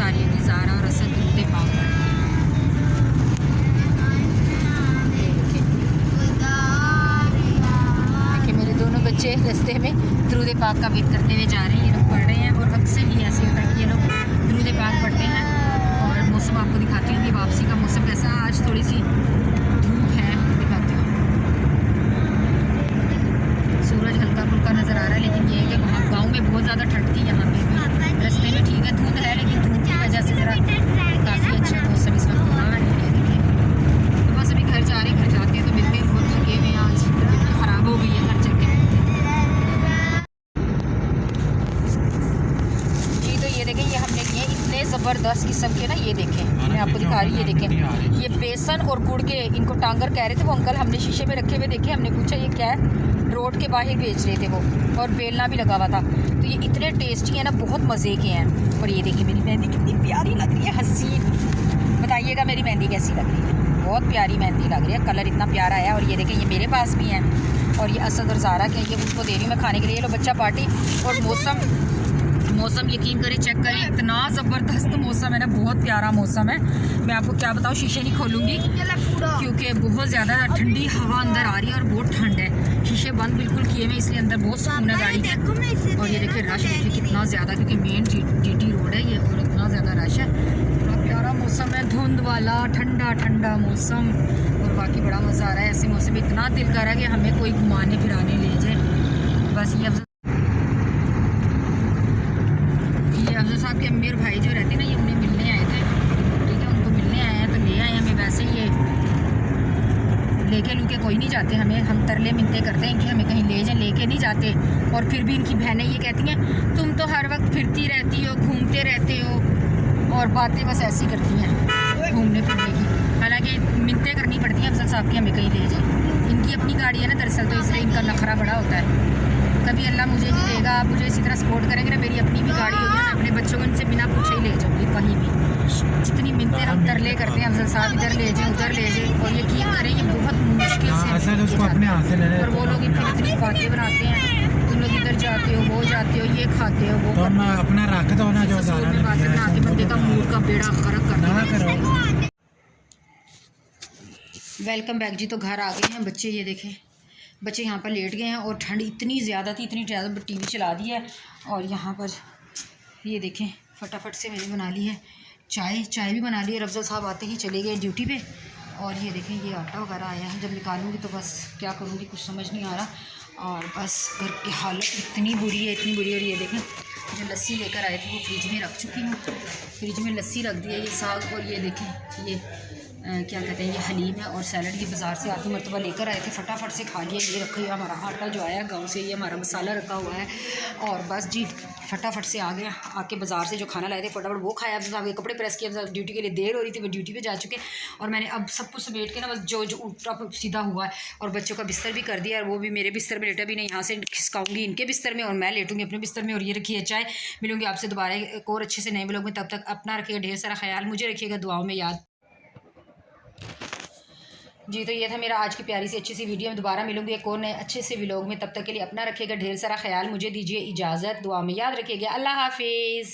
आ रही है ज़ारा और असद दूध पाक पर। देखिए मेरे दोनों बच्चे रास्ते में दुरूद पाक का वेट करते हुए जा रहे हैं। ये लोग पढ़ रहे हैं और अक्सर ही ऐसे होता है कि ये लोग दुरूद पाक पढ़ते हैं। और मौसम आपको दिखाती हूँ, ये वापसी का मौसम कैसा है। आज थोड़ी सी धूप है, दिखाती हूँ। सूरज हल्का फुल्का नज़र आ रहा है, लेकिन ये है कि वहाँ गाँव में बहुत ज़्यादा ठंड थी, यहाँ पे भी रास्ते में ठीक है, धूप है, लेकिन धूप की वजह से ज़रा काफ़ी अच्छा मौसम इस वक्त हुआ है। तो बस अभी घर जा रहे हैं, घर जाते हैं तो मिलते हैं। बहुत थके हुए हैं, आज तबीयत ख़राब हो गई है घर चल के। जी तो ये देखें, ये हमने लिए इतने ज़बरदस्त किस्म के ना, ये देखें मैं आपको दिखा रही हूँ, ये देखें ये बेसन और गुड़ के इनको टांगर कह रहे थे वो अंकल, हमने शीशे में रखे हुए देखे। हमने पूछा ये क्या है, रोड के बाहर बेच रहे थे वो, और बेलना भी लगा हुआ था। तो ये इतने टेस्टी हैं ना, बहुत मज़े के हैं। और ये देखिए मेरी मेहंदी कितनी प्यारी लग रही है, हसीन। बताइएगा मेरी मेहंदी कैसी लग रही है। बहुत प्यारी मेहंदी लग रही है, कलर इतना प्यारा है। और ये देखें ये मेरे पास भी हैं, और ये असद और ज़ारा के, ये उसको दे रही हूँ मैं खाने के लिए। ये लो बच्चा पार्टी। और मौसम यकीन करें, चेक करें, इतना ज़बरदस्त मौसम है ना, बहुत प्यारा मौसम है। मैं आपको क्या बताऊँ, शीशे नहीं खोलूँगी क्योंकि बहुत ज़्यादा ठंडी हवा अंदर आ रही है और बहुत ठंड है। शीशे बंद बिल्कुल किए हुए, इसलिए अंदर बहुत सुकून है गाड़ी के। और ये देखिए रश देखिए कितना ज़्यादा, क्योंकि मेन GT रोड है ये, और इतना ज़्यादा रश है। बड़ा प्यारा मौसम है, धुंध वाला ठंडा ठंडा मौसम, और बाकी बड़ा मज़ा आ रहा है। ऐसे मौसम में इतना दिल कर रहा है कि हमें कोई घुमाने फिराने ले जाए। बस ये अफजल साहब के अम्मी और भाई जो रहते हैं ना, ये उन्हें मिलने आए थे, ठीक है, उनको मिलने आए हैं तो ले आए हमें। वैसे ये लेके लूके कोई नहीं जाते हमें, हम तरले मिनते करते हैं कि हमें कहीं ले जाएं, लेके नहीं जाते। और फिर भी इनकी बहनें ये कहती हैं तुम तो हर वक्त फिरती रहती हो, घूमते रहते हो, और बातें बस ऐसी करती हैं घूमने फिरने की। हालांकि मिनतें करनी पड़ती हैं अफजल साहब की हमें कहीं ले जाए। इनकी अपनी गाड़ी है ना दरअसल, तो इसलिए इनका नखरा बड़ा होता है। कभी अल्लाह मुझे भी देगा, आप मुझे इसी तरह सपोर्ट करेंगे ना, मेरी अपनी भी गाड़ी होगी, मैं अपने बच्चों को इनसे बिना पूछे ही ले जाऊँगी कहीं भी। जितनी मिनतें हम तरले करते हैं अफजल साहब इधर ले जाए उधर ले जाए, और यकीन करें ये बहुत मुश्किल से, और वो लोग फिर इतनी बातें बनाते हैं, तुम लोग इधर जाते हो, वो जाते हो, ये खाते हो, वो अपना रख दो ना, जो बातें बना के बंदे का मूड का बेड़ा गर्क कर। वेलकम बैक जी। तो घर आ गए हैं बच्चे, ये देखें बच्चे यहाँ पर लेट गए हैं, और ठंड इतनी ज़्यादा थी, इतनी ज़्यादा, TV चला दी है। और यहाँ पर ये देखें फटाफट से मैंने बना ली है चाय भी बना ली है। अफजल साहब आते ही चले गए ड्यूटी पे। और ये देखें ये आटा वगैरह आया है, जब निकालूंगी तो बस क्या करूँगी कुछ समझ नहीं आ रहा। और बस घर की हालत इतनी बुरी है, इतनी बुरी। और ये देखें जो लस्सी लेकर आए थे वो फ्रिज में रख चुकी हूँ, फ्रिज में लस्सी रख दी है, ये साग। और ये देखें ये क्या कहते हैं, ये हलीम है, और सैलड ये बाज़ार से आधी मरतबा लेकर आए थे, फटाफट से खा लिया। ये रखा हुआ हमारा आटा जो आया गांव से, ये हमारा मसाला रखा हुआ है। और बस जी फटाफट से आ गए, आके बाज़ार से जो खाना लाए थे फटाफट वो खाया। अब कपड़े प्रेस किया, ड्यूटी के लिए देर हो रही थी, वो ड्यूटी पे जा चुके। और मैंने अब सब कुछ समेट के ना बस जो उल्टा सीधा हुआ है, और बच्चों का बिस्तर भी कर दिया, और वो भी मेरे बिस्तर में लेटा भी नहीं, यहाँ से खिसकाऊंगी इनके बिस्तर में और मैं लेटूंगी अपने बिस्तर में। और ये रखी है चाय। मिलूंगी आपसे दोबारा एक और अच्छे से नए व्लॉग में, तब तक अपना रखिएगा ढेर सारा ख्याल, मुझे रखिएगा दुआओं में याद जी। तो ये था मेरा आज की प्यारी सी अच्छी सी वीडियो में, दोबारा मिलूंगी एक और नए अच्छे से व्लॉग में, तब तक के लिए अपना रखिएगा ढेर सारा ख्याल, मुझे दीजिए इजाज़त, दुआ में याद रखिएगा। अल्लाह हाफिज़।